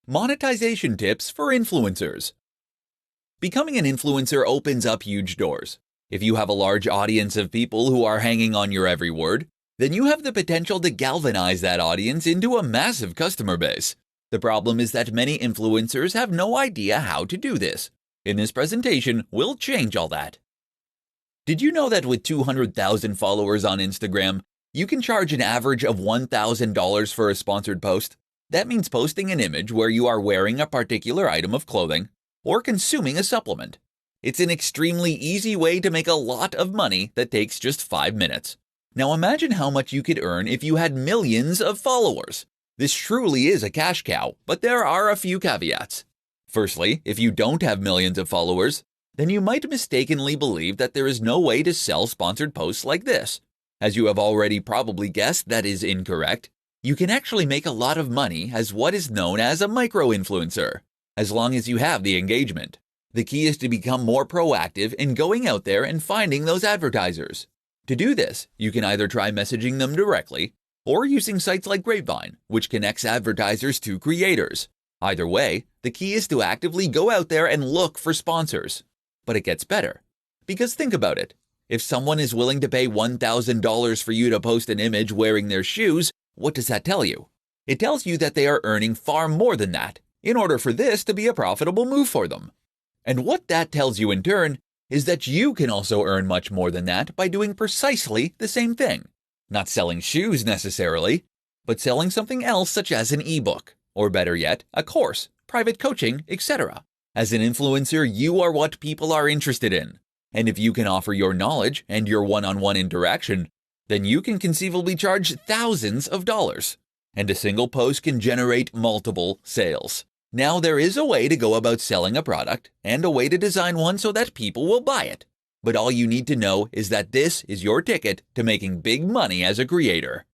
Monetization tips for influencers. Becoming an influencer opens up huge doors. If you have a large audience of people who are hanging on your every word, then you have the potential to galvanize that audience into a massive customer base. The problem is that many influencers have no idea how to do this. In this presentation, we'll change all that. Did you know that with 200,000 followers on Instagram, you can charge an average of $1,000 for a sponsored post? That means posting an image where you are wearing a particular item of clothing or consuming a supplement. It's an extremely easy way to make a lot of money that takes just 5 minutes. Now imagine how much you could earn if you had millions of followers. This truly is a cash cow, but there are a few caveats. Firstly, if you don't have millions of followers, then you might mistakenly believe that there is no way to sell sponsored posts like this. As you have already probably guessed, that is incorrect. You can actually make a lot of money as what is known as a micro-influencer, as long as you have the engagement. The key is to become more proactive in going out there and finding those advertisers. To do this, you can either try messaging them directly or using sites like Grapevine, which connects advertisers to creators. Either way, the key is to actively go out there and look for sponsors. But it gets better. Because think about it. If someone is willing to pay $1,000 for you to post an image wearing their shoes, what does that tell you? It tells you that they are earning far more than that in order for this to be a profitable move for them. And what that tells you in turn is that you can also earn much more than that by doing precisely the same thing. Not selling shoes necessarily, but selling something else such as an ebook, or better yet, a course, private coaching, etc. As an influencer, you are what people are interested in. And if you can offer your knowledge and your one-on-one interaction, then you can conceivably charge thousands of dollars. And a single post can generate multiple sales. Now there is a way to go about selling a product and a way to design one so that people will buy it. But all you need to know is that this is your ticket to making big money as a creator.